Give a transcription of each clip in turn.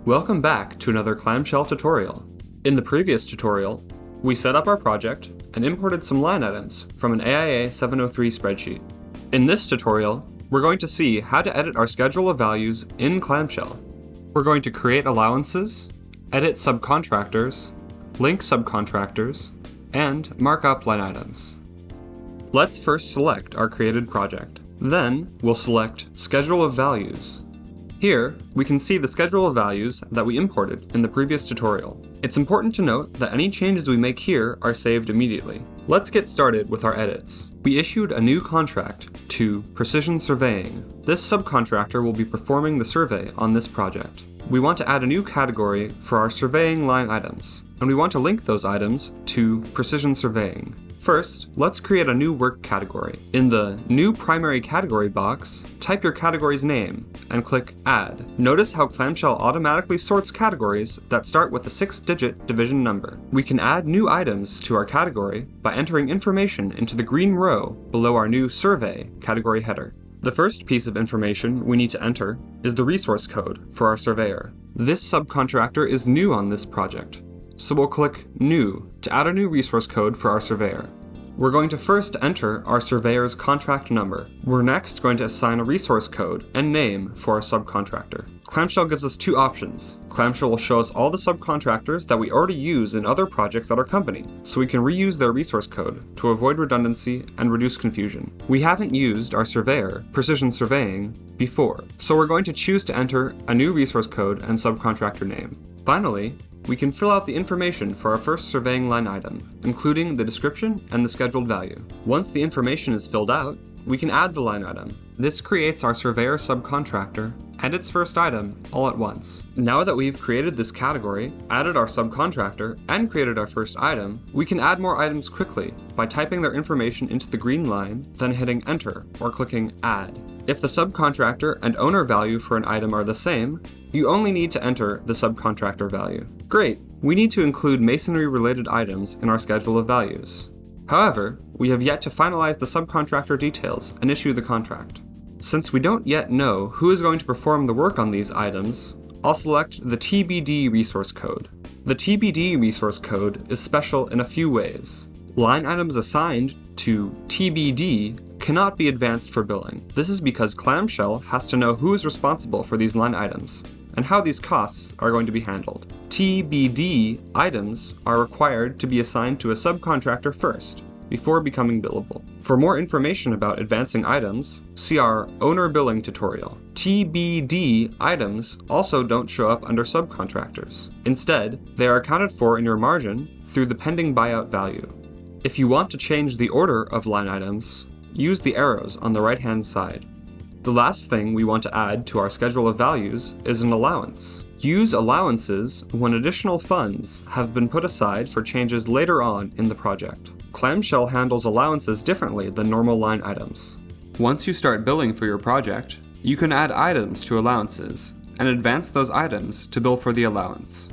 Welcome back to another Clamshell tutorial. In the previous tutorial, we set up our project and imported some line items from an AIA 703 spreadsheet. In this tutorial, we're going to see how to edit our schedule of values in Clamshell. We're going to create allowances, edit subcontractors, link subcontractors, and mark up line items. Let's first select our created project. Then, we'll select Schedule of Values. Here, we can see the schedule of values that we imported in the previous tutorial. It's important to note that any changes we make here are saved immediately. Let's get started with our edits. We issued a new contract to Precision Surveying. This subcontractor will be performing the survey on this project. We want to add a new category for our surveying line items, and we want to link those items to Precision Surveying. First, let's create a new work category. In the New Primary Category box, type your category's name and click Add. Notice how Clamshell automatically sorts categories that start with a 6-digit division number. We can add new items to our category by entering information into the green row below our new Survey category header. The first piece of information we need to enter is the resource code for our surveyor. This subcontractor is new on this project, so we'll click New to add a new resource code for our surveyor. We're going to first enter our surveyor's contract number. We're next going to assign a resource code and name for our subcontractor. Clamshell gives us two options. Clamshell will show us all the subcontractors that we already use in other projects at our company, so we can reuse their resource code to avoid redundancy and reduce confusion. We haven't used our surveyor, Precision Surveying, before, so we're going to choose to enter a new resource code and subcontractor name. Finally, we can fill out the information for our first surveying line item, including the description and the scheduled value. Once the information is filled out, we can add the line item. This creates our surveyor subcontractor and its first item all at once. Now that we've created this category, added our subcontractor, and created our first item, we can add more items quickly by typing their information into the green line, then hitting Enter or clicking Add. If the subcontractor and owner value for an item are the same, you only need to enter the subcontractor value. Great! We need to include masonry-related items in our schedule of values. However, we have yet to finalize the subcontractor details and issue the contract. Since we don't yet know who is going to perform the work on these items, I'll select the TBD resource code. The TBD resource code is special in a few ways. Line items assigned to TBD cannot be advanced for billing. This is because Clamshell has to know who is responsible for these line items and how these costs are going to be handled. TBD items are required to be assigned to a subcontractor first, before becoming billable. For more information about advancing items, see our owner billing tutorial. TBD items also don't show up under subcontractors. Instead, they are accounted for in your margin through the pending buyout value. If you want to change the order of line items, use the arrows on the right-hand side. The last thing we want to add to our schedule of values is an allowance. Use allowances when additional funds have been put aside for changes later on in the project. Clamshell handles allowances differently than normal line items. Once you start billing for your project, you can add items to allowances and advance those items to bill for the allowance.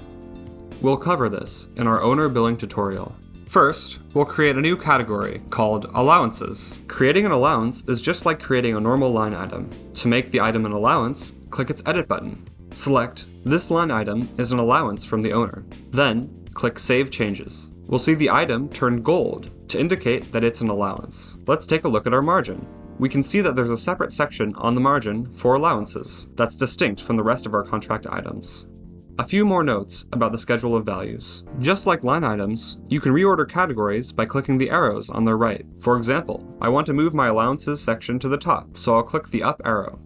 We'll cover this in our owner billing tutorial. First, we'll create a new category called Allowances. Creating an allowance is just like creating a normal line item. To make the item an allowance, click its Edit button. Select This line item is an allowance from the owner. Then, click Save Changes. We'll see the item turn gold to indicate that it's an allowance. Let's take a look at our margin. We can see that there's a separate section on the margin for allowances that's distinct from the rest of our contract items. A few more notes about the schedule of values. Just like line items, you can reorder categories by clicking the arrows on their right. For example, I want to move my allowances section to the top, so I'll click the up arrow.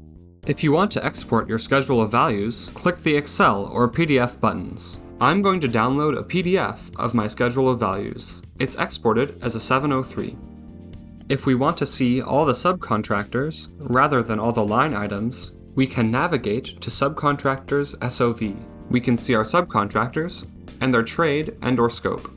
If you want to export your schedule of values, click the Excel or PDF buttons. I'm going to download a PDF of my schedule of values. It's exported as a 703. If we want to see all the subcontractors, rather than all the line items, we can navigate to Subcontractors SOV. We can see our subcontractors and their trade and/or scope.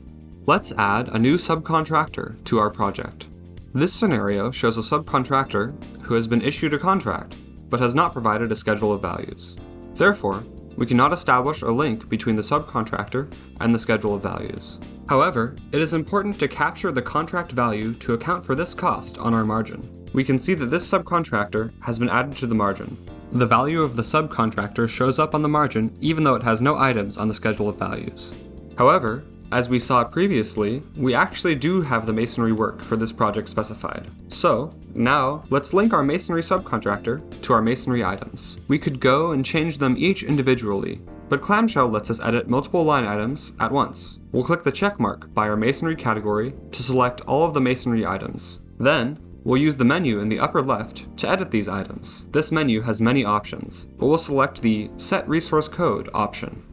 Let's add a new subcontractor to our project. This scenario shows a subcontractor who has been issued a contract, but has not provided a schedule of values. Therefore, we cannot establish a link between the subcontractor and the schedule of values. However, it is important to capture the contract value to account for this cost on our margin. We can see that this subcontractor has been added to the margin. the value of the subcontractor shows up on the margin even though it has no items on the schedule of values. However, as we saw previously, we actually do have the masonry work for this project specified. So, now, let's link our masonry subcontractor to our masonry items. We could go and change them each individually, but Clamshell lets us edit multiple line items at once. We'll click the check mark by our masonry category to select all of the masonry items. Then, we'll use the menu in the upper left to edit these items. This menu has many options, but we'll select the Set Resource Code option.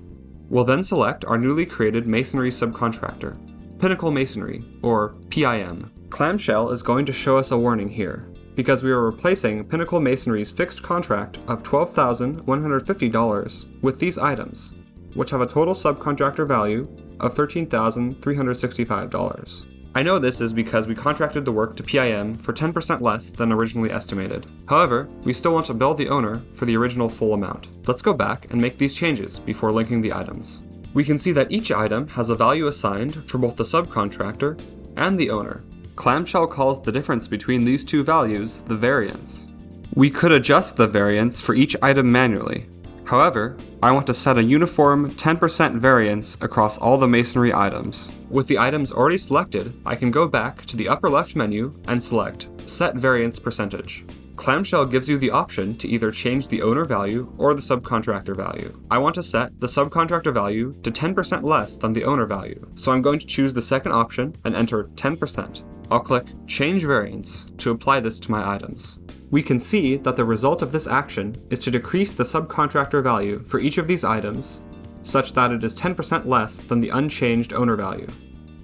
We'll then select our newly created masonry subcontractor, Pinnacle Masonry, or PIM. Clamshell is going to show us a warning here, because we are replacing Pinnacle Masonry's fixed contract of $12,150 with these items, which have a total subcontractor value of $13,365. I know this is because we contracted the work to PIM for 10% less than originally estimated. However, we still want to bill the owner for the original full amount. Let's go back and make these changes before linking the items. We can see that each item has a value assigned for both the subcontractor and the owner. Clamshell calls the difference between these two values the variance. We could adjust the variance for each item manually. However, I want to set a uniform 10% variance across all the masonry items. With the items already selected, I can go back to the upper left menu and select Set Variance Percentage. Clamshell gives you the option to either change the owner value or the subcontractor value. I want to set the subcontractor value to 10% less than the owner value, so I'm going to choose the second option and enter 10%. I'll click Change Variance to apply this to my items. We can see that the result of this action is to decrease the subcontractor value for each of these items, such that it is 10% less than the unchanged owner value.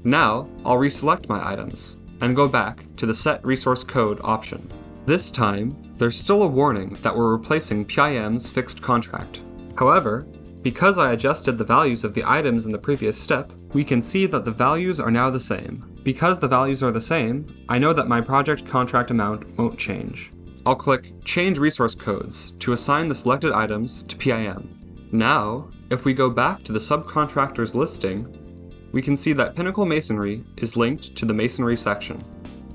Now, I'll reselect my items, and go back to the Set Resource Code option. This time, there's still a warning that we're replacing PIM's fixed contract. However, because I adjusted the values of the items in the previous step, we can see that the values are now the same. Because the values are the same, I know that my project contract amount won't change. I'll click Change Resource Codes to assign the selected items to PIM. Now, if we go back to the subcontractors listing, we can see that Pinnacle Masonry is linked to the Masonry section.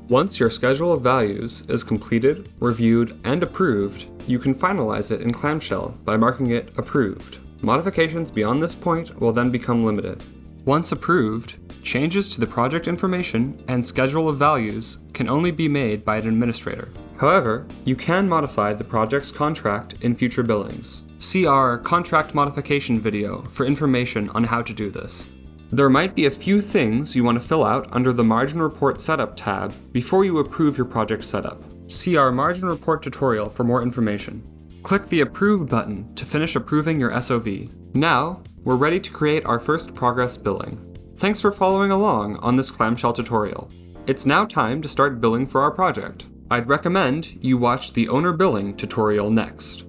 Once your schedule of values is completed, reviewed, and approved, you can finalize it in Clamshell by marking it Approved. Modifications beyond this point will then become limited. Once approved, changes to the project information and schedule of values can only be made by an administrator. However, you can modify the project's contract in future billings. See our contract modification video for information on how to do this. There might be a few things you want to fill out under the Margin Report Setup tab before you approve your project setup. See our Margin Report tutorial for more information. Click the Approve button to finish approving your SOV. Now, we're ready to create our first progress billing. Thanks for following along on this Clamshell tutorial. It's now time to start billing for our project. I'd recommend you watch the Owner Billing tutorial next.